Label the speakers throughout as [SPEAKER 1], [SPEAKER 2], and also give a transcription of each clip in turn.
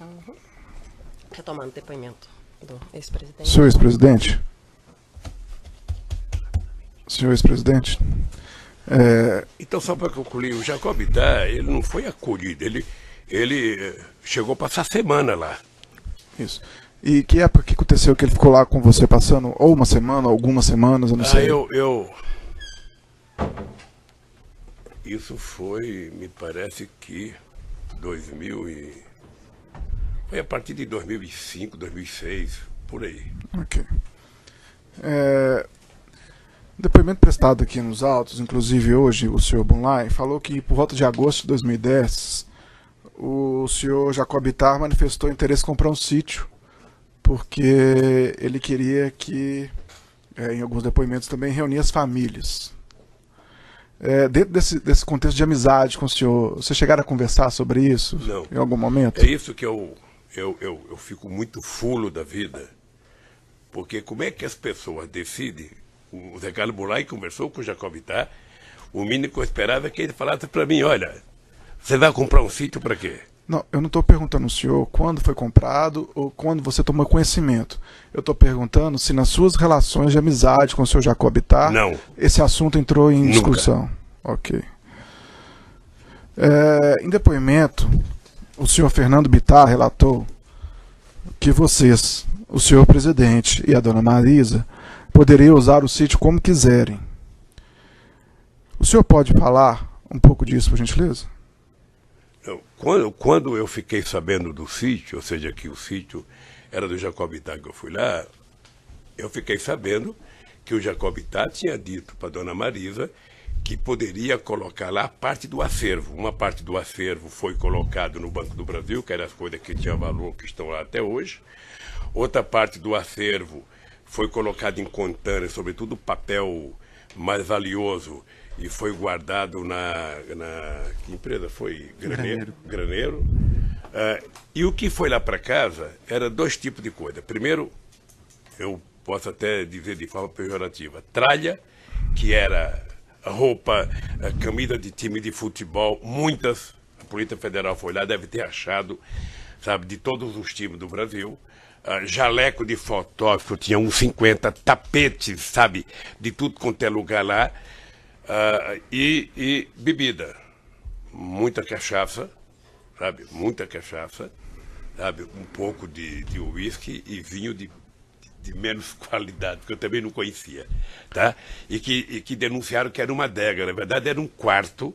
[SPEAKER 1] Uhum. Retomando o depoimento do ex-presidente.
[SPEAKER 2] Senhor ex-presidente? Senhor ex-presidente?
[SPEAKER 3] Então, só para concluir, o Jacob Bittar, ele não foi acolhido, ele chegou a passar semana lá.
[SPEAKER 2] Isso. E que época que aconteceu que ele ficou lá com você passando? Ou uma semana, algumas semanas, eu não sei.
[SPEAKER 3] Isso foi, me parece que 2000 e... Foi a partir de 2005, 2006, por aí.
[SPEAKER 2] Ok. Depoimento prestado aqui nos autos, inclusive hoje, o senhor Bunlai falou que por volta de agosto de 2010, o senhor Jacob Bittar manifestou interesse em comprar um sítio, porque ele queria que, em alguns depoimentos também, reunir as famílias. Dentro desse contexto de amizade com o senhor, vocês chegaram a conversar sobre isso?
[SPEAKER 3] Não.
[SPEAKER 2] Em algum momento?
[SPEAKER 3] É isso que eu fico muito fulo da vida, porque como é que as pessoas decidem? O Zé Carlos Bunlai conversou com o Jacob Bittar, o mínimo que eu esperava é que ele falasse para mim, olha, você vai comprar um sítio para quê?
[SPEAKER 2] Não, eu não estou perguntando ao senhor quando foi comprado ou quando você tomou conhecimento. Eu estou perguntando se nas suas relações de amizade com o senhor Jacob Bittar,
[SPEAKER 3] não,
[SPEAKER 2] esse assunto entrou em discussão. Ok. Em depoimento, o senhor Fernando Bittar relatou que vocês, o senhor presidente e a dona Marisa, poderiam usar o sítio como quiserem. O senhor pode falar um pouco disso, por gentileza?
[SPEAKER 3] Quando eu fiquei sabendo do sítio, ou seja, que o sítio era do Jacob Bittar, que eu fui lá, eu fiquei sabendo que o Jacob Bittar tinha dito para a dona Marisa que poderia colocar lá parte do acervo. Uma parte do acervo foi colocado no Banco do Brasil, que eram as coisas que tinham valor, que estão lá até hoje. Outra parte do acervo foi colocado em contêiner, sobretudo papel mais valioso, e foi guardado que empresa foi? Graneiro. E o que foi lá para casa era dois tipos de coisa. Primeiro, eu posso até dizer de forma pejorativa, tralha, que era roupa, camisa de time de futebol, muitas, a Polícia Federal foi lá, deve ter achado, sabe, de todos os times do Brasil. Jaleco de fotógrafo, tinha uns 50 tapetes, sabe, de tudo quanto é lugar lá, e bebida, muita cachaça, sabe, um pouco de uísque e vinho de menos qualidade, que eu também não conhecia, tá? E que denunciaram que era uma adega, na verdade era um quarto,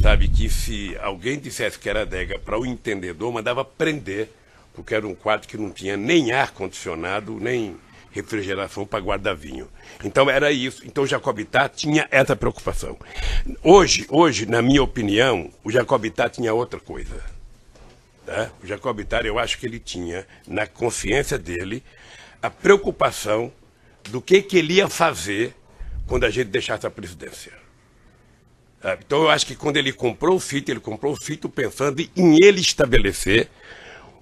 [SPEAKER 3] sabe, que se alguém dissesse que era adega para o entendedor, mandava prender, porque era um quarto que não tinha nem ar-condicionado, nem refrigeração para guardar vinho. Então era isso. Então o Jacob Bittar tinha essa preocupação. Hoje, na minha opinião, o Jacob Bittar tinha outra coisa. Tá? O Jacob Bittar, eu acho que ele tinha, na consciência dele, a preocupação do que ele ia fazer quando a gente deixasse a presidência. Sabe? Então eu acho que quando ele comprou o sítio pensando em ele estabelecer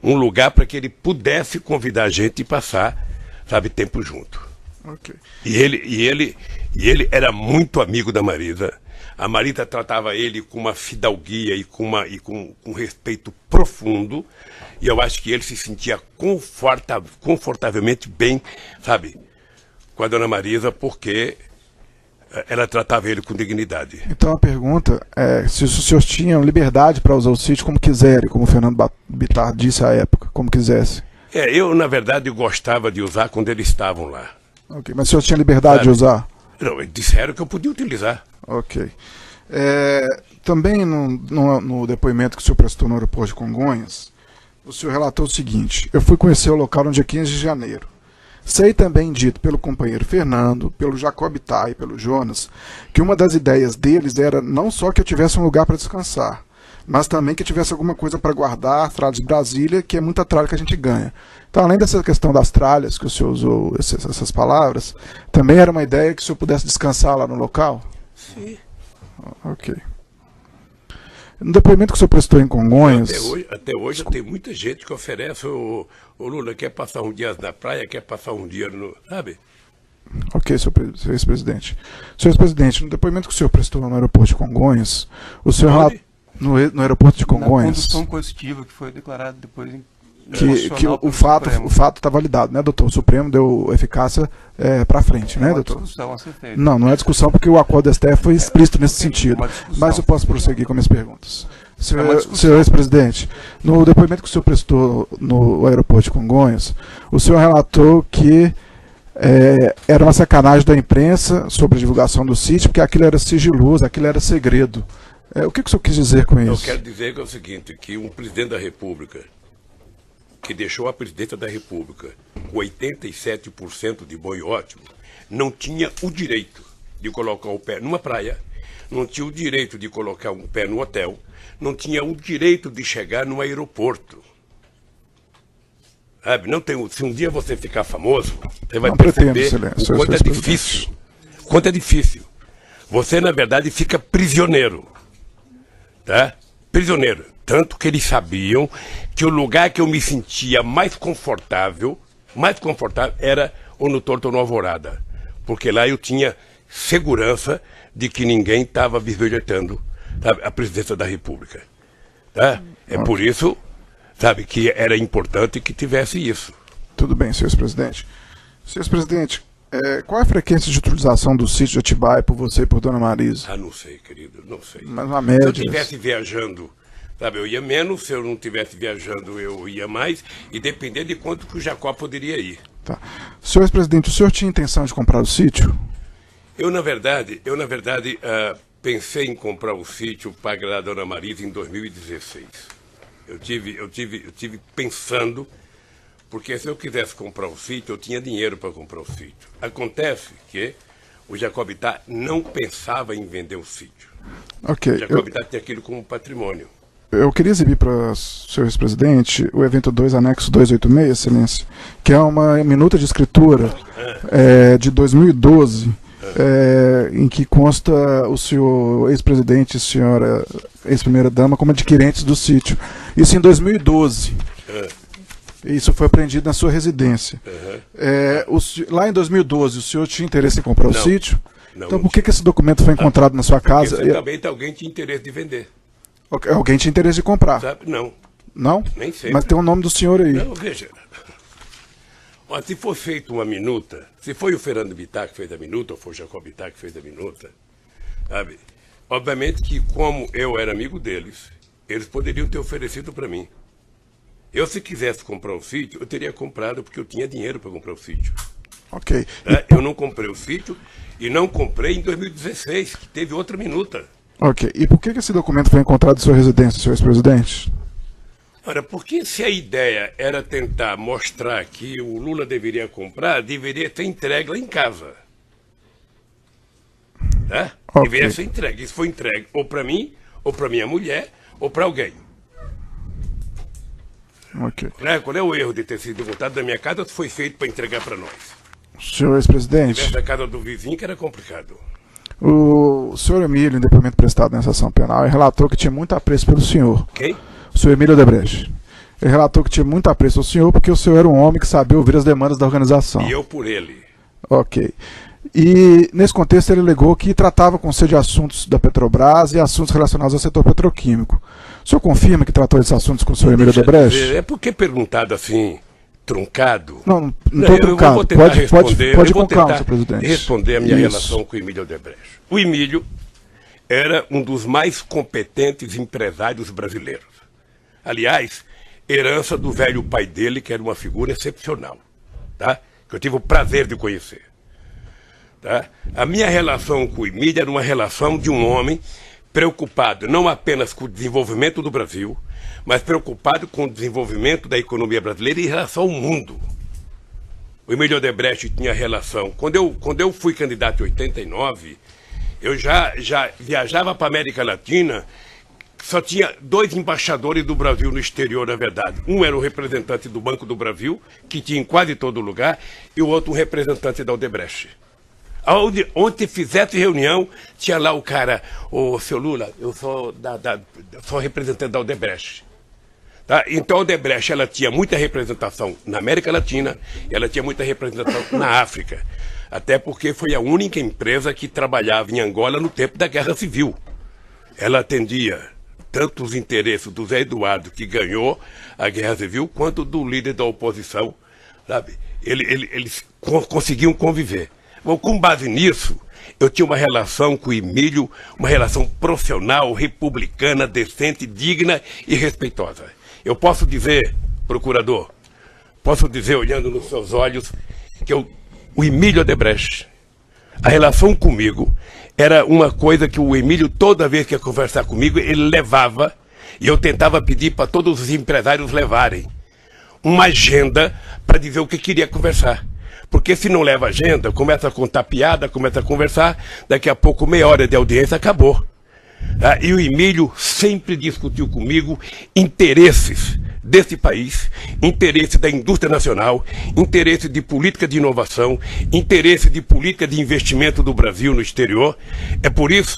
[SPEAKER 3] um lugar para que ele pudesse convidar a gente e passar, sabe, tempo junto.
[SPEAKER 2] Okay.
[SPEAKER 3] E ele era muito amigo da Marisa. A Marisa tratava ele com uma fidalguia e com respeito profundo. E eu acho que ele se sentia confortavelmente bem, sabe, com a dona Marisa, porque ela tratava ele com dignidade.
[SPEAKER 2] Então a pergunta é se os senhores tinham liberdade para usar o sítio como quiserem, como o Fernando Bittar disse à época, como quisesse.
[SPEAKER 3] Eu, na verdade, gostava de usar quando eles estavam lá.
[SPEAKER 2] Ok, mas o senhor tinha liberdade, sabe, de usar?
[SPEAKER 3] Não, eles disseram que eu podia utilizar.
[SPEAKER 2] Ok. Também no depoimento que o senhor prestou no aeroporto de Congonhas, o senhor relatou o seguinte: eu fui conhecer o local no dia 15 de janeiro. Sei também dito pelo companheiro Fernando, pelo Jacob Bittar e pelo Jonas, que uma das ideias deles era não só que eu tivesse um lugar para descansar, mas também que eu tivesse alguma coisa para guardar, tralhas de Brasília, que é muita tralha que a gente ganha. Então, além dessa questão das tralhas, que o senhor usou essas palavras, também era uma ideia que o senhor pudesse descansar lá no local?
[SPEAKER 3] Sim.
[SPEAKER 2] Ok. No depoimento que o senhor prestou em Congonhas...
[SPEAKER 3] Até hoje tem muita gente que oferece, o Lula quer passar um dia na praia, quer passar um dia no... Sabe?
[SPEAKER 2] Ok, senhor ex-presidente. Senhor ex-presidente, no depoimento que o senhor prestou no aeroporto de Congonhas, o senhor... No aeroporto de Congonhas...
[SPEAKER 4] Na condução positiva, que foi declarado depois
[SPEAKER 2] que o fato está validado, né, doutor? O Supremo deu eficácia para frente, né, doutor?
[SPEAKER 4] Discussão a ser feita.
[SPEAKER 2] Não é discussão, porque o acordo da STF foi explícito nesse sentido. Mas eu posso prosseguir com minhas perguntas. Senhor ex-presidente, no depoimento que o senhor prestou no aeroporto de Congonhas, o senhor relatou que era uma sacanagem da imprensa sobre a divulgação do sítio, porque aquilo era sigiloso, aquilo era segredo. O que o senhor quis dizer com isso?
[SPEAKER 3] Eu quero dizer que é o seguinte, que um presidente da República, que deixou a presidência da República com 87% de bom e ótimo, não tinha o direito de colocar o pé numa praia, não tinha o direito de colocar um pé no hotel, não tinha o direito de chegar no aeroporto. Sabe? Não tem, se um dia você ficar famoso, você vai perceber o quanto é difícil. Quanto é difícil. Você, na verdade, fica prisioneiro. Tá? Prisioneiro. Tanto que eles sabiam que o lugar que eu me sentia mais confortável era ou no Torto ou no Alvorada. Porque lá eu tinha segurança de que ninguém estava bisbilhotando, sabe, a presidência da República. Tá? Por isso, sabe, que era importante que tivesse isso.
[SPEAKER 2] Tudo bem, senhor ex-presidente. Senhor ex-presidente, qual é a frequência de utilização do sítio de Atibaia por você e por dona Marisa?
[SPEAKER 3] Não sei, querido, não sei.
[SPEAKER 2] Mas uma média.
[SPEAKER 3] Se eu estivesse viajando, sabe, eu ia menos, se eu não estivesse viajando, eu ia mais, e dependendo de quanto que o Jacó poderia ir.
[SPEAKER 2] Tá. Senhor ex-presidente, o senhor tinha intenção de comprar o sítio?
[SPEAKER 3] Eu, na verdade, pensei em comprar o sítio para agradar a dona Marisa em 2016. Eu tive pensando, porque se eu quisesse comprar o sítio, eu tinha dinheiro para comprar o sítio. Acontece que o Jacobitá não pensava em vender o sítio.
[SPEAKER 2] Ok.
[SPEAKER 3] O Jacobitá tinha aquilo como patrimônio.
[SPEAKER 2] Eu queria exibir para o senhor ex-presidente o evento 2, anexo 286, excelência, que é uma minuta de escritura de 2012, em que consta o senhor ex-presidente e a senhora ex-primeira-dama como adquirentes do sítio. Isso em 2012. Isso foi apreendido na sua residência. Lá em 2012, o senhor tinha interesse em comprar o sítio? Não, então por que esse documento foi encontrado na sua casa?
[SPEAKER 3] Porque certamente alguém tinha interesse de vender.
[SPEAKER 2] Alguém tinha interesse de comprar?
[SPEAKER 3] Sabe? Não.
[SPEAKER 2] Não?
[SPEAKER 3] Nem sempre.
[SPEAKER 2] Mas tem o nome do senhor aí.
[SPEAKER 3] Não, veja. Ó, se for feita uma minuta, se foi o Fernando Bittar que fez a minuta, ou foi o Jacob Bittar que fez a minuta, sabe? Obviamente que, como eu era amigo deles, eles poderiam ter oferecido para mim. Eu, se quisesse comprar o sítio, eu teria comprado porque eu tinha dinheiro para comprar o sítio.
[SPEAKER 2] Ok.
[SPEAKER 3] Eu não comprei o sítio e não comprei em 2016, que teve outra minuta.
[SPEAKER 2] Ok. E por que esse documento foi encontrado em sua residência, senhor ex-presidente?
[SPEAKER 3] Ora, porque se a ideia era tentar mostrar que o Lula deveria comprar, deveria ter entregue lá em casa. Tá?
[SPEAKER 2] Okay.
[SPEAKER 3] Deveria ser entregue. Isso foi entregue ou para mim, ou para minha mulher, ou para alguém.
[SPEAKER 2] Ok.
[SPEAKER 3] Qual é o erro de ter sido voltado da minha casa? Foi feito para entregar para nós.
[SPEAKER 2] Senhor ex-presidente,
[SPEAKER 3] da casa do vizinho que era complicado.
[SPEAKER 2] O senhor Emílio, em depoimento prestado nessa ação penal, relatou que tinha muito apreço pelo senhor.
[SPEAKER 3] Quem?
[SPEAKER 2] O senhor Emílio Odebrecht. Ele relatou que tinha muito apreço ao senhor porque o senhor era um homem que sabia ouvir as demandas da organização.
[SPEAKER 3] E eu por ele.
[SPEAKER 2] Ok. E, nesse contexto, ele alegou que tratava com você de assuntos da Petrobras e assuntos relacionados ao setor petroquímico. O senhor confirma que tratou desses assuntos com o senhor Emílio Odebrecht?
[SPEAKER 3] É porque perguntado assim, truncado.
[SPEAKER 2] Não estou truncado. Pode com calma, senhor presidente.
[SPEAKER 3] Responder a minha relação com o Emílio Odebrecht. O Emílio era um dos mais competentes empresários brasileiros. Aliás, herança do velho pai dele, que era uma figura excepcional, tá? Que eu tive o prazer de conhecer. Tá? A minha relação com o Emílio era uma relação de um homem preocupado não apenas com o desenvolvimento do Brasil, mas preocupado com o desenvolvimento da economia brasileira em relação ao mundo. O Emílio Odebrecht tinha relação. Quando eu fui candidato em 89, eu já viajava para a América Latina, só tinha 2 embaixadores do Brasil no exterior, na verdade. Um era o representante do Banco do Brasil, que tinha em quase todo lugar, e o outro um representante da Odebrecht. Onde fizesse reunião, tinha lá o cara, o seu Lula, eu sou representante da Odebrecht. Tá? Então a Odebrecht, ela tinha muita representação na América Latina, ela tinha muita representação na África. Até porque foi a única empresa que trabalhava em Angola no tempo da Guerra Civil. Ela atendia tanto os interesses do Zé Eduardo, que ganhou a Guerra Civil, quanto do líder da oposição, sabe? Eles conseguiam conviver. Bom, com base nisso, eu tinha uma relação com o Emílio, uma relação profissional, republicana, decente, digna e respeitosa. Eu posso dizer, procurador, posso dizer, olhando nos seus olhos, que o Emílio Odebrecht, a relação comigo era uma coisa que o Emílio, toda vez que ia conversar comigo, ele levava, e eu tentava pedir para todos os empresários levarem uma agenda para dizer o que queria conversar. Porque se não leva agenda, começa a contar piada, começa a conversar, daqui a pouco meia hora de audiência acabou. E o Emílio sempre discutiu comigo interesses desse país, interesse da indústria nacional, interesse de política de inovação, interesse de política de investimento do Brasil no exterior. É por isso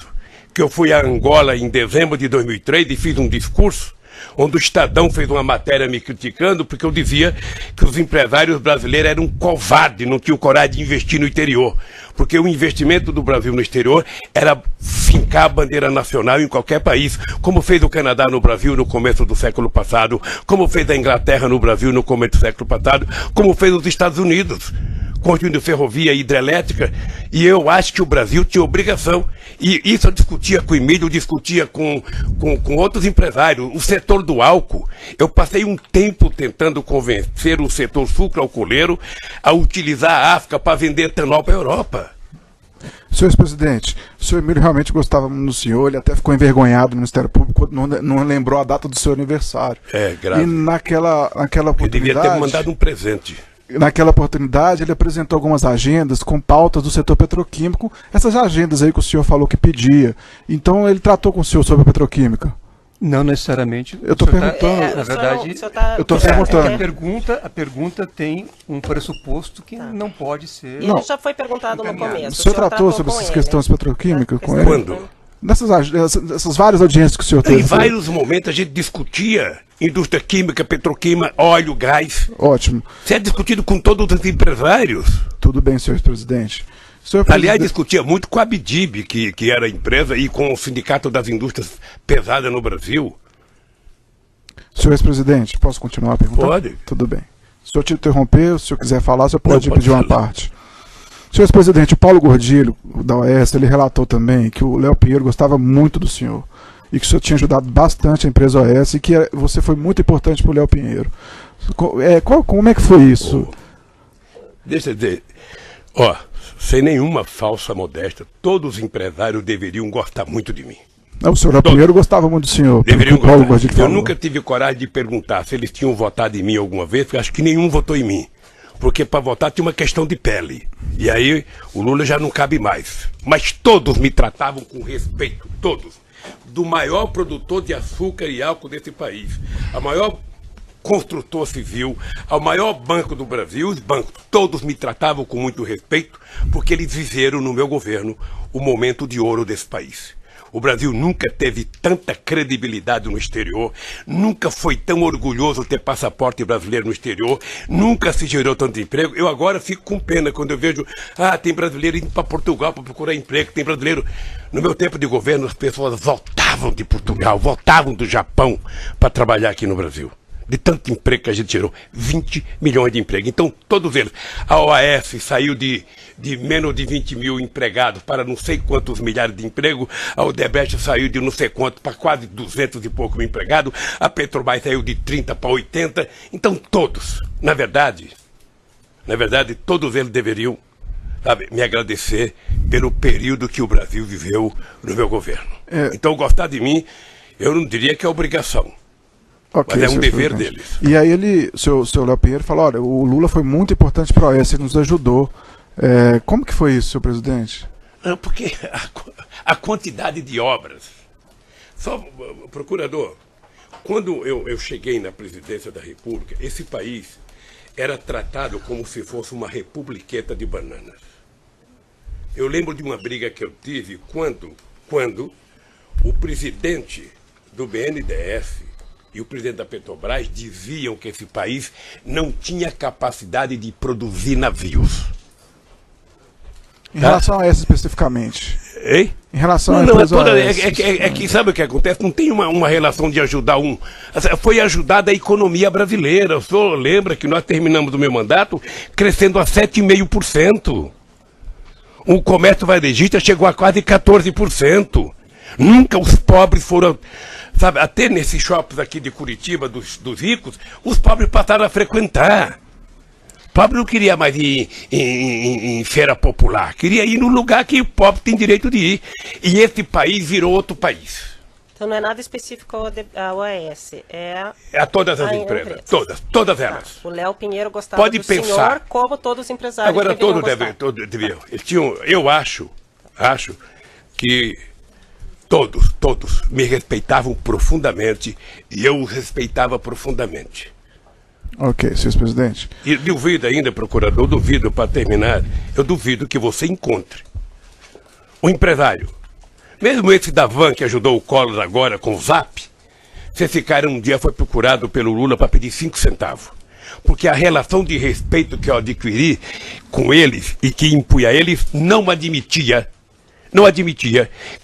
[SPEAKER 3] que eu fui a Angola em dezembro de 2003 e fiz um discurso onde o Estadão fez uma matéria me criticando porque eu dizia que os empresários brasileiros eram covardes, não tinham coragem de investir no interior. Porque o investimento do Brasil no exterior era fincar a bandeira nacional em qualquer país, como fez o Canadá no Brasil no começo do século passado, como fez a Inglaterra no Brasil no começo do século passado, como fez os Estados Unidos, construindo ferrovia hidrelétrica, e eu acho que o Brasil tinha obrigação. E isso eu discutia com o Emílio, discutia com outros empresários. O setor do álcool, eu passei um tempo tentando convencer o setor sucroalcooleiro a utilizar a África para vender etanol para a Europa.
[SPEAKER 2] Senhor ex-presidente, o senhor Emílio realmente gostava muito do senhor, ele até ficou envergonhado no Ministério Público, não lembrou a data do seu aniversário.
[SPEAKER 3] É, grave.
[SPEAKER 2] E naquela oportunidade...
[SPEAKER 3] Ele devia ter me mandado um presente.
[SPEAKER 2] Naquela oportunidade, ele apresentou algumas agendas com pautas do setor petroquímico, essas agendas aí que o senhor falou que pedia. Então, ele tratou com o senhor sobre a petroquímica?
[SPEAKER 4] Não necessariamente.
[SPEAKER 2] Eu estou perguntando.
[SPEAKER 4] Na verdade,
[SPEAKER 2] eu estou perguntando.
[SPEAKER 4] A pergunta tem um pressuposto que não pode ser...
[SPEAKER 1] Ele já foi perguntado no começo.
[SPEAKER 2] O senhor tratou sobre essas questões petroquímicas com ele?
[SPEAKER 3] Quando?
[SPEAKER 2] Nessas várias audiências que o senhor teve.
[SPEAKER 3] Em vários momentos a gente discutia indústria química, petroquímica, óleo, gás.
[SPEAKER 2] Ótimo.
[SPEAKER 3] Isso é discutido com todos os empresários.
[SPEAKER 2] Tudo bem, senhor presidente.
[SPEAKER 3] Aliás, discutia muito com a Abdib, que era a empresa, e com o Sindicato das Indústrias Pesadas no Brasil.
[SPEAKER 2] Senhor ex-presidente, posso continuar a perguntar?
[SPEAKER 3] Pode.
[SPEAKER 2] Tudo bem. Se o senhor te interromper, se o senhor quiser falar, o senhor pode
[SPEAKER 3] Não,
[SPEAKER 2] pedir
[SPEAKER 3] pode
[SPEAKER 2] uma
[SPEAKER 3] falar.
[SPEAKER 2] parte. Senhor ex-presidente, o Paulo Gordilho, da OAS, ele relatou também que o Léo Pinheiro gostava muito do senhor e que o senhor tinha ajudado bastante a empresa OAS e que você foi muito importante para o Léo Pinheiro. Como é que foi isso?
[SPEAKER 3] Deixa eu dizer, ó, sem nenhuma falsa modéstia, todos os empresários deveriam gostar muito de mim.
[SPEAKER 2] O senhor Léo Pinheiro gostava muito do senhor.
[SPEAKER 3] Deveriam
[SPEAKER 2] o Paulo
[SPEAKER 3] gostar.
[SPEAKER 2] Gordilho
[SPEAKER 3] Eu
[SPEAKER 2] falou.
[SPEAKER 3] nunca tive coragem de perguntar se eles tinham votado em mim alguma vez, porque acho que nenhum votou em mim. Porque para votar tinha uma questão de pele. E aí o Lula já não cabe mais. Mas todos me tratavam com respeito, todos. Do maior produtor de açúcar e álcool desse país, a maior construtor civil, ao maior banco do Brasil, os bancos, todos me tratavam com muito respeito, porque eles viveram no meu governo o momento de ouro desse país. O Brasil nunca teve tanta credibilidade no exterior, nunca foi tão orgulhoso ter passaporte brasileiro no exterior, nunca se gerou tanto emprego. Eu agora fico com pena quando eu vejo, tem brasileiro indo para Portugal para procurar emprego, tem brasileiro... No meu tempo de governo, as pessoas voltavam de Portugal, voltavam do Japão para trabalhar aqui no Brasil. De tanto emprego que a gente gerou, 20 milhões de empregos. Então, todos eles. A OAS saiu de menos de 20 mil empregados para não sei quantos milhares de empregos. A Odebrecht saiu de não sei quanto para quase 200 e pouco mil empregados. A Petrobras saiu de 30 para 80. Então, todos, na verdade, todos eles deveriam, sabe, me agradecer pelo período que o Brasil viveu no meu governo. Então, gostar de mim, eu não diria que é obrigação.
[SPEAKER 2] Okay,
[SPEAKER 3] mas é um dever
[SPEAKER 2] presidente.
[SPEAKER 3] deles.
[SPEAKER 2] E aí o seu Léo Pinheiro falou, olha, o Lula foi muito importante para a OAS, ele nos ajudou. Como que foi isso, senhor presidente?
[SPEAKER 3] Não, porque a quantidade de obras. Só, procurador, quando eu cheguei na presidência da República, esse país era tratado como se fosse uma republiqueta de bananas. Eu lembro de uma briga que eu tive quando o presidente do BNDES e o presidente da Petrobras diziam que esse país não tinha capacidade de produzir navios.
[SPEAKER 2] Em relação a essa especificamente.
[SPEAKER 3] Hein?
[SPEAKER 2] Em relação à
[SPEAKER 3] Não,
[SPEAKER 2] empresa
[SPEAKER 3] é que sabe o que acontece? Não tem uma relação de ajudar um. Foi ajudada a economia brasileira. O senhor lembra que nós terminamos o meu mandato crescendo a 7,5%. O comércio varejista chegou a quase 14%. Nunca os pobres foram. Sabe, até nesses shoppings aqui de Curitiba, dos ricos, os pobres passaram a frequentar. O pobre não queria mais ir em feira popular, queria ir no lugar que o pobre tem direito de ir. E esse país virou outro país.
[SPEAKER 1] Então não é nada específico à OAS,
[SPEAKER 3] A todas as empresas, todas elas.
[SPEAKER 1] O Léo Pinheiro gostava
[SPEAKER 3] Pode
[SPEAKER 1] do
[SPEAKER 3] pensar.
[SPEAKER 1] senhor, como todos os empresários
[SPEAKER 3] Agora
[SPEAKER 1] deveriam
[SPEAKER 3] todos
[SPEAKER 1] gostar.
[SPEAKER 3] deviam. Eu acho que todos me respeitavam profundamente e eu os respeitava profundamente.
[SPEAKER 2] Ok, senhor presidente.
[SPEAKER 3] E duvido ainda, procurador, duvido, para terminar, eu duvido que você encontre um empresário, mesmo esse da Van que ajudou o Collor agora com o Zap, se esse cara um dia foi procurado pelo Lula para pedir 5 centavos. Porque a relação de respeito que eu adquiri com eles e que impunha a eles não admitia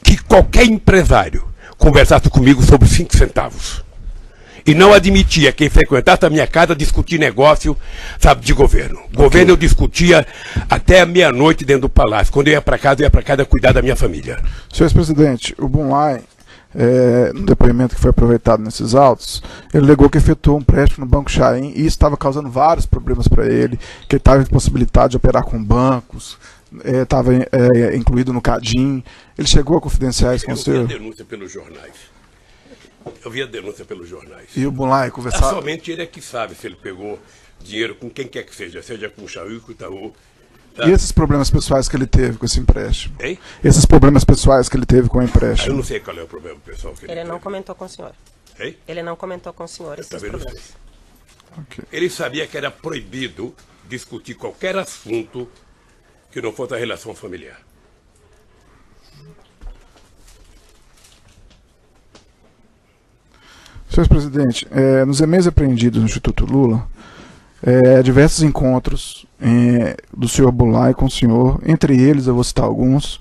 [SPEAKER 3] que qualquer empresário conversasse comigo sobre 5 centavos. E não admitia quem frequentasse a minha casa discutir negócio, sabe, de governo. Governo eu discutia até a meia-noite dentro do palácio. Quando eu ia para casa cuidar da minha família.
[SPEAKER 2] Senhor presidente, o Bunlai, no depoimento que foi aproveitado nesses autos, ele alegou que efetuou um empréstimo no Banco Chaim e isso estava causando vários problemas para ele, que ele estava impossibilitado de operar com bancos, estava incluído no CADIM. Ele chegou a confidenciar isso com o senhor?
[SPEAKER 3] Eu vi a denúncia pelos jornais.
[SPEAKER 2] E o Bunlai conversava?
[SPEAKER 3] Somente ele é que sabe se ele pegou dinheiro com quem quer que seja com o Chaim, com o Itaú. Tá?
[SPEAKER 2] E esses problemas pessoais que ele teve com esse empréstimo?
[SPEAKER 3] Hein?
[SPEAKER 2] Esses problemas pessoais que ele teve com o empréstimo?
[SPEAKER 3] Eu não sei qual é o problema pessoal que ele
[SPEAKER 1] Ele
[SPEAKER 3] teve.
[SPEAKER 1] não comentou com o senhor.
[SPEAKER 3] Hein?
[SPEAKER 1] Ele não comentou com o senhor esses
[SPEAKER 3] também não
[SPEAKER 1] problemas.
[SPEAKER 3] sei.
[SPEAKER 2] Ok.
[SPEAKER 3] Ele sabia que era proibido discutir qualquer assunto que não fosse a relação familiar.
[SPEAKER 2] Senhor presidente, nos e-mails apreendidos no Instituto Lula, diversos encontros do senhor Bunlai com o senhor, entre eles eu vou citar alguns.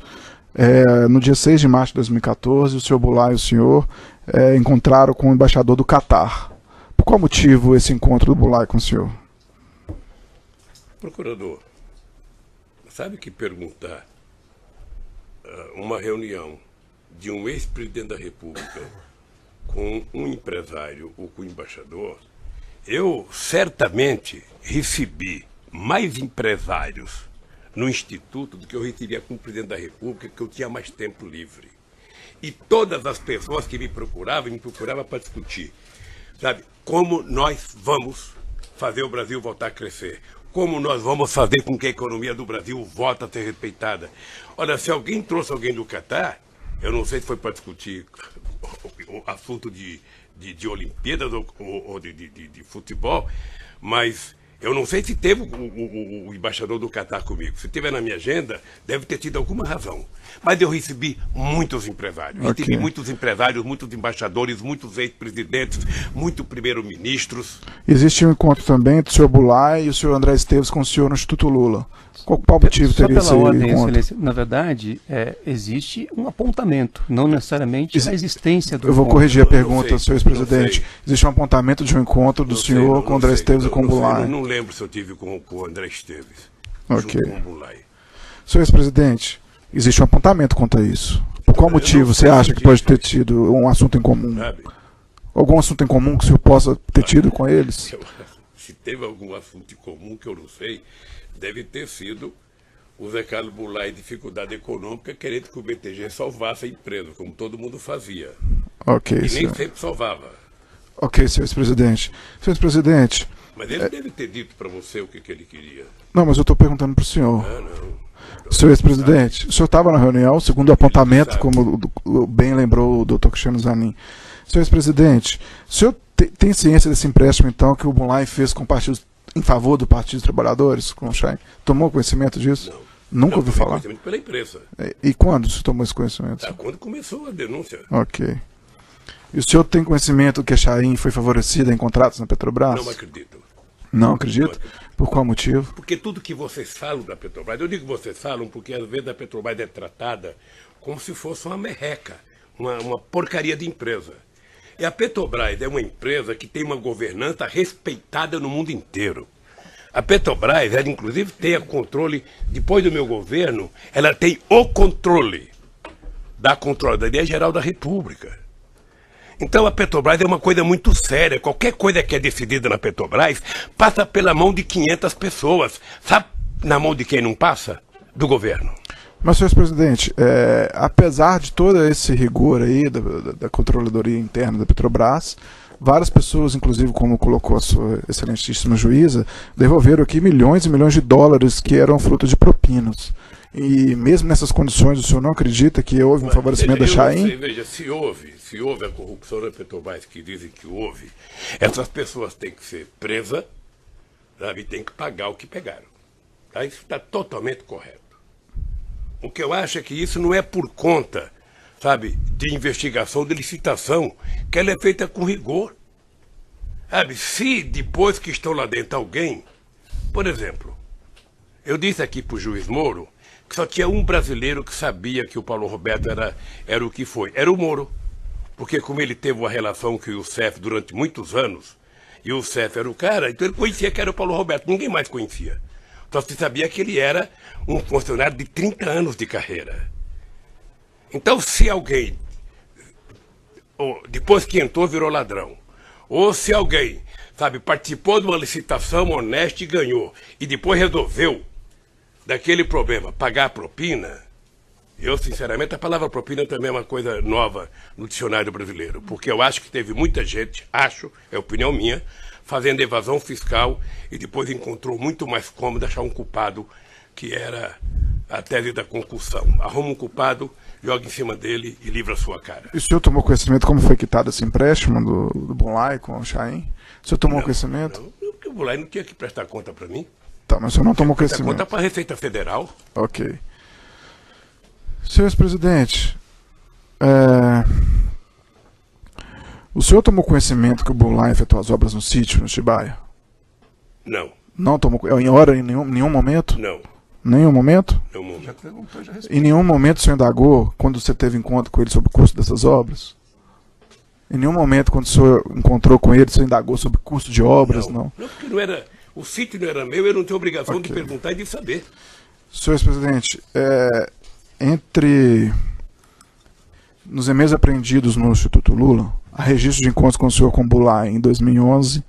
[SPEAKER 2] No dia 6 de março de 2014, o senhor Bunlai e o senhor encontraram com o embaixador do Catar. Por qual motivo esse encontro do Bunlai com o senhor?
[SPEAKER 3] Procurador, sabe que perguntar uma reunião de um ex-presidente da República com um empresário ou com um embaixador, eu certamente recebi mais empresários no Instituto do que eu recebia como presidente da República, que eu tinha mais tempo livre. E todas as pessoas que me procuravam para discutir, sabe, como nós vamos fazer o Brasil voltar a crescer, como nós vamos fazer com que a economia do Brasil volte a ser respeitada. Olha, se alguém trouxe alguém do Catar, eu não sei se foi para discutir o assunto de Olimpíadas ou de futebol, mas eu não sei se teve o embaixador do Catar comigo. Se tiver na minha agenda, deve ter tido alguma razão. Mas eu recebi muitos empresários.
[SPEAKER 2] Okay.
[SPEAKER 3] Recebi muitos empresários, muitos embaixadores, muitos ex-presidentes, muitos primeiros-ministros.
[SPEAKER 2] Existe um encontro também do senhor Bunlai e o senhor André Esteves com o senhor no Instituto Lula. Qual motivo teria esse
[SPEAKER 4] Só pela ordem,
[SPEAKER 2] encontro?
[SPEAKER 4] excelência, na verdade, existe um apontamento, não necessariamente a existência do
[SPEAKER 2] Eu vou
[SPEAKER 4] encontro.
[SPEAKER 2] corrigir a
[SPEAKER 3] Eu não
[SPEAKER 2] pergunta,
[SPEAKER 3] sei,
[SPEAKER 2] senhor
[SPEAKER 3] não
[SPEAKER 2] ex-presidente.
[SPEAKER 3] sei.
[SPEAKER 2] Existe um apontamento de um encontro do senhor com o André Esteves e com o Bunlai.
[SPEAKER 3] Eu não lembro se eu tive com o André Esteves.
[SPEAKER 2] Ok.
[SPEAKER 3] Junto com o Bunlai.
[SPEAKER 2] Senhor ex-presidente, existe um apontamento quanto a isso. Por qual
[SPEAKER 3] Eu não
[SPEAKER 2] motivo você
[SPEAKER 3] sei
[SPEAKER 2] acha
[SPEAKER 3] se
[SPEAKER 2] que pode
[SPEAKER 3] tive.
[SPEAKER 2] ter tido um assunto em comum?
[SPEAKER 3] Sabe?
[SPEAKER 2] Algum assunto em comum que o senhor possa ter tido com eles?
[SPEAKER 3] Se teve algum assunto em comum que eu não sei, deve ter sido o Zé Carlos Bunlai, dificuldade econômica, querendo que o BTG salvasse a empresa, como todo mundo fazia.
[SPEAKER 2] Ok,
[SPEAKER 3] E nem
[SPEAKER 2] senhor.
[SPEAKER 3] sempre salvava.
[SPEAKER 2] Ok, senhor ex-presidente. Senhor ex-presidente,
[SPEAKER 3] Mas ele deve ter dito para você o que ele queria.
[SPEAKER 2] não, mas eu estou perguntando para o senhor.
[SPEAKER 3] Ah, não.
[SPEAKER 2] Senhor ex-presidente, o senhor estava na reunião, segundo o apontamento,
[SPEAKER 3] sabe.
[SPEAKER 2] como bem lembrou o doutor Cristiano Zanin. Senhor ex-presidente, o senhor tem ciência desse empréstimo, então, que o Bunlai fez com partidos em favor do Partido dos Trabalhadores, com o Chaim? Tomou conhecimento disso?
[SPEAKER 3] Não.
[SPEAKER 2] Nunca
[SPEAKER 3] Não,
[SPEAKER 2] ouviu
[SPEAKER 3] tomei
[SPEAKER 2] falar?
[SPEAKER 3] conhecimento pela imprensa.
[SPEAKER 2] E quando o senhor tomou esse conhecimento?
[SPEAKER 3] Quando começou a denúncia.
[SPEAKER 2] Ok. E o senhor tem conhecimento que a Chaim foi favorecida em contratos na Petrobras?
[SPEAKER 3] Não acredito.
[SPEAKER 2] Não acredito? Por qual motivo?
[SPEAKER 3] Porque tudo que vocês falam da Petrobras, eu digo vocês falam porque às vezes a Petrobras é tratada como se fosse uma merreca, uma porcaria de empresa. E a Petrobras é uma empresa que tem uma governança respeitada no mundo inteiro. A Petrobras, ela inclusive tem o controle, depois do meu governo, ela tem o controle da Controladoria Geral da República. Então a Petrobras é uma coisa muito séria. Qualquer coisa que é decidida na Petrobras passa pela mão de 500 pessoas. Sabe na mão de quem não passa? Do governo.
[SPEAKER 2] Mas, senhor presidente, apesar de todo esse rigor aí da controladoria interna da Petrobras, várias pessoas, inclusive como colocou a sua excelentíssima juíza, devolveram aqui milhões e milhões de dólares que eram fruto de propinas. E mesmo nessas condições, o senhor não acredita que houve um favorecimento da Chaim?
[SPEAKER 3] Veja, se houve a corrupção da Petrobras, que dizem que houve, essas pessoas têm que ser presas, sabe, e têm que pagar o que pegaram. Tá? Isso está totalmente correto. O que eu acho é que isso não é por conta, sabe, de investigação, de licitação, que ela é feita com rigor. Sabe, se depois que estão lá dentro alguém, por exemplo, eu disse aqui para o juiz Moro que só tinha um brasileiro que sabia que o Paulo Roberto era o que foi, era o Moro. Porque como ele teve uma relação com o Youssef durante muitos anos, e o Youssef era o cara, então ele conhecia que era o Paulo Roberto, ninguém mais conhecia. Só se sabia que ele era um funcionário de 30 anos de carreira. Então se alguém, depois que entrou, virou ladrão, ou se alguém, sabe, participou de uma licitação honesta e ganhou, e depois resolveu daquele problema pagar a propina, eu, sinceramente, a palavra propina também é uma coisa nova no dicionário brasileiro, porque eu acho que teve muita gente, é opinião minha, fazendo evasão fiscal e depois encontrou muito mais cômodo achar um culpado, que era a tese da concussão. Arruma um culpado, joga em cima dele e livra a sua cara.
[SPEAKER 2] E o senhor tomou conhecimento como foi quitado esse empréstimo do Bunlai com o Chaim? O senhor tomou conhecimento?
[SPEAKER 3] Não, porque o Bunlai não tinha que prestar conta para mim.
[SPEAKER 2] Tá, mas o senhor não tomou
[SPEAKER 3] Prestar
[SPEAKER 2] conhecimento.
[SPEAKER 3] conta para a Receita Federal.
[SPEAKER 2] Ok. Senhor presidente, o senhor tomou conhecimento que o Bunlai efetuou as obras no sítio, no Atibaia?
[SPEAKER 3] Não,
[SPEAKER 2] Não tomou, em hora, em nenhum momento?
[SPEAKER 3] não.
[SPEAKER 2] Nenhum momento?
[SPEAKER 3] Não, não.
[SPEAKER 4] Já perguntou, já
[SPEAKER 2] Em
[SPEAKER 4] respondeu.
[SPEAKER 2] nenhum momento o senhor indagou quando você teve encontro com ele sobre o custo dessas obras? Em nenhum momento, quando o senhor encontrou com ele, o senhor indagou sobre o custo de obras? Não.
[SPEAKER 3] Não, porque não era, o sítio não era meu, eu não tenho obrigação de perguntar e de saber.
[SPEAKER 2] Senhor presidente, nos e-mails apreendidos no Instituto Lula, há registro de encontros com o senhor com Bunlai em 2011,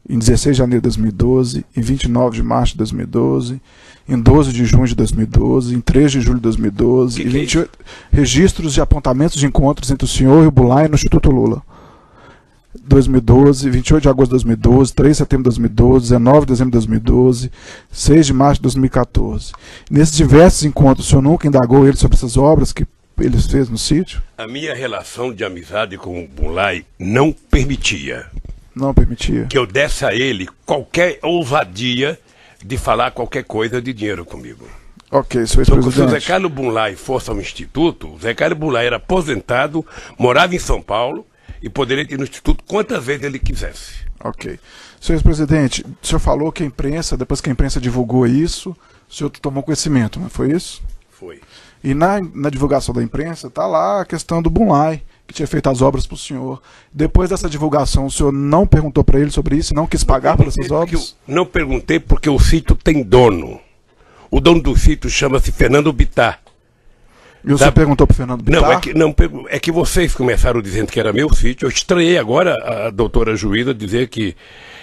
[SPEAKER 2] em 16 de janeiro de 2012, em 29 de março de 2012, em 12 de junho de 2012, em 3 de julho de 2012, e 28 registros de apontamentos de encontros entre o senhor e o Bunlai no Instituto Lula. 2012, 28 de agosto de 2012, 3 de setembro de 2012, 19 de dezembro de 2012, 6 de março de 2014. Nesses diversos encontros, o senhor nunca indagou ele sobre essas obras que ele fez no sítio?
[SPEAKER 3] A minha relação de amizade com o Bunlai não permitia
[SPEAKER 2] Não permitia.
[SPEAKER 3] que eu desse a ele qualquer ousadia de falar qualquer coisa de dinheiro comigo.
[SPEAKER 2] Ok, senhor
[SPEAKER 3] Então, se o Zé
[SPEAKER 2] presidente.
[SPEAKER 3] Carlos Bunlai fosse ao Instituto, o Zé Carlos Bunlai era aposentado, morava em São Paulo e poderia ir no Instituto quantas vezes ele quisesse.
[SPEAKER 2] Ok. Senhor presidente, o senhor falou que a imprensa, depois que a imprensa divulgou isso, o senhor tomou conhecimento, não foi isso?
[SPEAKER 3] Foi.
[SPEAKER 2] E na divulgação da imprensa está lá a questão do Bunlai, que tinha feito as obras para o senhor. Depois dessa divulgação, o senhor não perguntou para ele sobre isso, não quis pagar por essas obras?
[SPEAKER 3] Não perguntei porque o sítio tem dono. O dono do sítio chama-se Fernando Bittar.
[SPEAKER 2] E o senhor perguntou para o Fernando Bittar?
[SPEAKER 3] É que vocês começaram dizendo que era meu sítio. Eu estranhei agora a doutora juíza dizer que...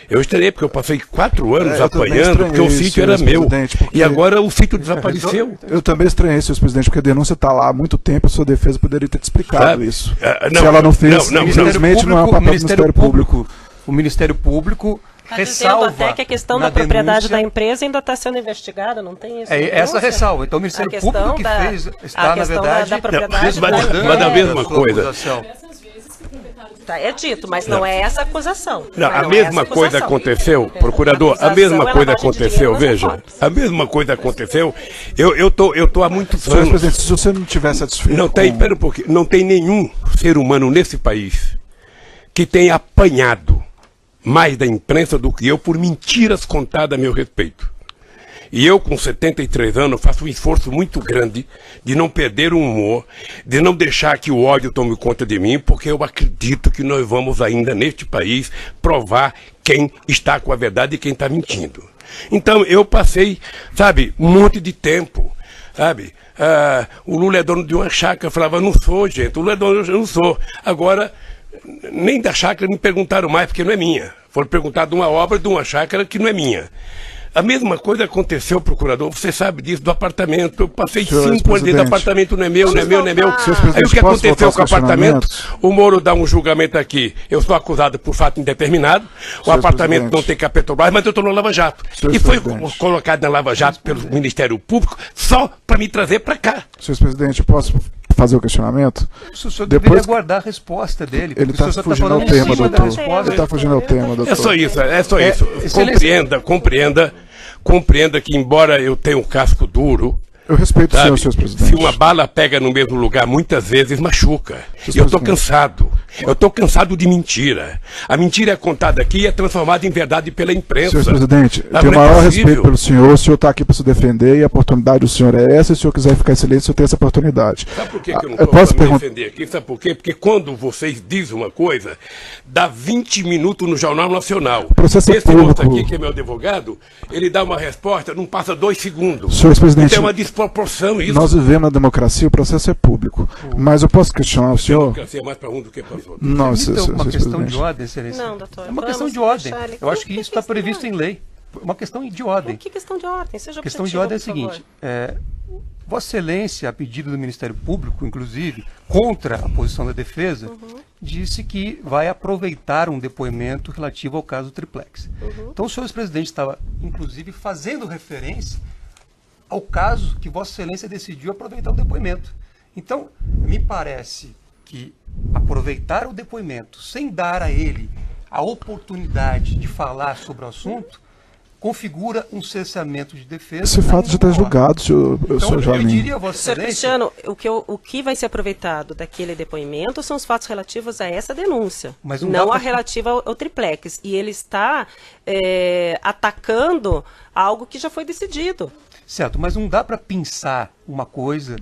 [SPEAKER 3] Eu estranhei porque eu passei 4 anos
[SPEAKER 2] eu também
[SPEAKER 3] apanhando, porque o
[SPEAKER 2] estranhei,
[SPEAKER 3] sítio era
[SPEAKER 2] senhor
[SPEAKER 3] meu.
[SPEAKER 2] presidente, porque-
[SPEAKER 3] E agora o sítio desapareceu.
[SPEAKER 2] Eu também estranhei, senhor presidente, porque a denúncia está lá há muito tempo, a sua defesa poderia ter te explicado
[SPEAKER 3] Sabe?
[SPEAKER 2] isso.
[SPEAKER 3] Não,
[SPEAKER 2] Se ela não fez,
[SPEAKER 3] não,
[SPEAKER 2] infelizmente não é o papel do Ministério Público.
[SPEAKER 4] O Ministério Público
[SPEAKER 1] Está dizendo
[SPEAKER 4] ressalva
[SPEAKER 1] até que a questão
[SPEAKER 4] na
[SPEAKER 1] da propriedade
[SPEAKER 4] denúncia-
[SPEAKER 1] da empresa ainda está sendo investigada, não tem isso?
[SPEAKER 4] É
[SPEAKER 1] na
[SPEAKER 4] essa
[SPEAKER 1] denúncia?
[SPEAKER 4] ressalva. Então o Ministério
[SPEAKER 1] A questão
[SPEAKER 4] Público que
[SPEAKER 1] da-
[SPEAKER 4] fez
[SPEAKER 1] a
[SPEAKER 4] está, na
[SPEAKER 1] questão
[SPEAKER 4] verdade,
[SPEAKER 1] da propriedade
[SPEAKER 3] Mas-
[SPEAKER 1] da
[SPEAKER 3] mas da mesma
[SPEAKER 4] sua
[SPEAKER 3] coisa.
[SPEAKER 4] acusação.
[SPEAKER 1] Tá, é dito, mas não é essa acusação.
[SPEAKER 3] Não,
[SPEAKER 1] Mas
[SPEAKER 3] a
[SPEAKER 1] é
[SPEAKER 3] mesma
[SPEAKER 1] essa
[SPEAKER 3] coisa
[SPEAKER 1] acusação.
[SPEAKER 3] aconteceu, procurador, a
[SPEAKER 1] Acusação
[SPEAKER 3] mesma
[SPEAKER 1] é
[SPEAKER 3] coisa
[SPEAKER 1] lavagem de
[SPEAKER 3] aconteceu,
[SPEAKER 1] dinheiro nas
[SPEAKER 3] veja,
[SPEAKER 1] reformas.
[SPEAKER 3] a mesma coisa aconteceu, eu tô há muitos
[SPEAKER 2] Senhor
[SPEAKER 3] anos,
[SPEAKER 2] presidente, se você não tiver satisfeito
[SPEAKER 3] não tem, pera um pouquinho, não tem nenhum ser humano nesse país que tenha apanhado mais da imprensa do que eu por mentiras contadas a meu respeito. E eu, com 73 anos, faço um esforço muito grande de não perder o humor, de não deixar que o ódio tome conta de mim, porque eu acredito que nós vamos ainda, neste país, provar quem está com a verdade e quem está mentindo. Então, eu passei, sabe, um monte de tempo, sabe? O Lula é dono de uma chácara. Eu falava, não sou, gente, o Lula é dono, eu não sou. Agora, nem da chácara me perguntaram mais, porque não é minha. Foram perguntar de uma obra de uma chácara que não é minha. A mesma coisa aconteceu, procurador, você sabe disso, do apartamento. Eu passei 5 anos dentro do apartamento, não é meu, não é meu, não é meu. Aí o que aconteceu com o apartamento? O Moro dá um julgamento aqui. Eu sou acusado por fato indeterminado. O apartamento não tem Petrobras, mas eu estou no Lava Jato. E foi colocado na Lava Jato pelo Ministério Público só para me trazer para cá.
[SPEAKER 2] Senhor presidente, eu posso fazer o questionamento?
[SPEAKER 4] O senhor deveria aguardar a resposta dele.
[SPEAKER 2] Ele está fugindo ao tema, doutor. Ele está fugindo ao tema, doutor.
[SPEAKER 3] É só isso, é só isso. Compreenda que, embora eu tenha um casco duro,
[SPEAKER 2] eu respeito o senhor presidente.
[SPEAKER 3] Se uma bala pega no mesmo lugar, muitas vezes machuca. E eu estou cansado. Eu estou cansado de mentira. A mentira é contada aqui e é transformada em verdade pela imprensa.
[SPEAKER 2] Senhor presidente, tenho o maior respeito pelo senhor. O senhor está aqui para se defender e a oportunidade do senhor é essa. Se o senhor quiser ficar em silêncio, o senhor tem essa oportunidade.
[SPEAKER 3] Sabe por que eu não estou para me defender aqui? Sabe por quê? Porque quando vocês dizem uma coisa, dá 20 minutos no Jornal Nacional. Esse moço aqui, que é meu advogado, ele dá uma resposta, não passa 2 segundos.
[SPEAKER 2] Senhor presidente,
[SPEAKER 3] então é uma desproporção isso.
[SPEAKER 2] Nós vivemos na democracia, o processo é público. Mas eu posso questionar o senhor?
[SPEAKER 3] A democracia é mais para um do que para os outros.
[SPEAKER 2] Não,
[SPEAKER 4] uma questão de ordem, excelência.
[SPEAKER 1] Não, doutor.
[SPEAKER 4] É uma questão de ordem. Eu acho que isso está previsto em lei. Uma questão de ordem.
[SPEAKER 1] Que questão de ordem? Seja
[SPEAKER 4] questão de ordem é a seguinte. Vossa Excelência, a pedido do Ministério Público, inclusive, contra a posição da defesa, disse que vai aproveitar um depoimento relativo ao caso Triplex. Então, o senhor presidente estava, inclusive, fazendo referência ao caso que Vossa Excelência decidiu aproveitar o depoimento. Então, me parece que aproveitar o depoimento sem dar a ele a oportunidade de falar sobre o assunto configura um cessamento de defesa.
[SPEAKER 2] Esse fato já está julgado, senhor Jamin.
[SPEAKER 4] Eu diria a Vossa
[SPEAKER 1] Senhor Cristiano, o que vai ser aproveitado daquele depoimento são os fatos relativos a essa denúncia,
[SPEAKER 4] mas
[SPEAKER 1] não a relativa ao Triplex. E ele está atacando algo que já foi decidido.
[SPEAKER 4] Certo, mas não dá para pensar uma coisa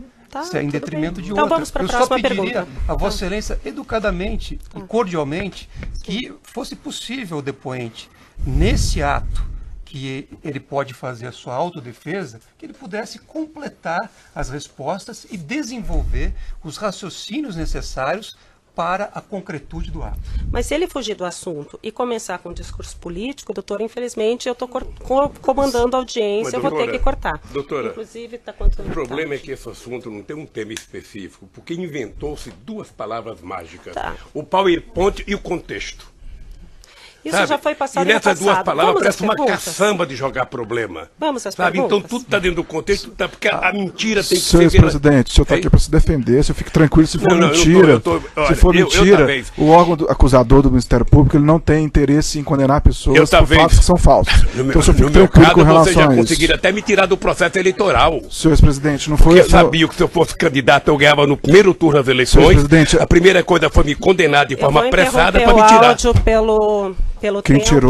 [SPEAKER 4] em detrimento de outra.
[SPEAKER 1] Então vamos para a próxima pergunta.
[SPEAKER 4] Eu só pediria a Vossa Excelência, educadamente e cordialmente, que fosse possível o depoente, nesse ato que ele pode fazer a sua autodefesa, que ele pudesse completar as respostas e desenvolver os raciocínios necessários para a concretude do ato.
[SPEAKER 1] Mas se ele fugir do assunto e começar com um discurso político, doutor, infelizmente eu estou comandando a audiência, eu vou ter que cortar.
[SPEAKER 3] Doutora,
[SPEAKER 1] inclusive,
[SPEAKER 3] o problema é que esse assunto não tem um tema específico, porque inventou-se 2 palavras mágicas. O PowerPoint e o contexto.
[SPEAKER 1] Isso já foi passado.
[SPEAKER 3] E nessas 2 palavras parece uma
[SPEAKER 1] perguntas?
[SPEAKER 3] Caçamba de jogar problema.
[SPEAKER 1] Vamos às perguntas.
[SPEAKER 3] Então tudo está dentro do contexto, porque a mentira tem que
[SPEAKER 2] ser... Senhor presidente, o senhor está aqui para se defender, o senhor fique tranquilo, se for mentira, se for mentira, o órgão acusador do Ministério Público ele não tem interesse em condenar pessoas por fatos que são falsos. Então o senhor fique tranquilo com relação a isso.
[SPEAKER 3] Vocês já conseguiram até me tirar do processo eleitoral.
[SPEAKER 2] Senhor presidente, não foi...
[SPEAKER 3] Porque sabia que se eu fosse candidato eu ganhava no primeiro turno das eleições. A primeira coisa foi me condenar de forma apressada para me tirar.
[SPEAKER 1] Pelo
[SPEAKER 2] Quem tirou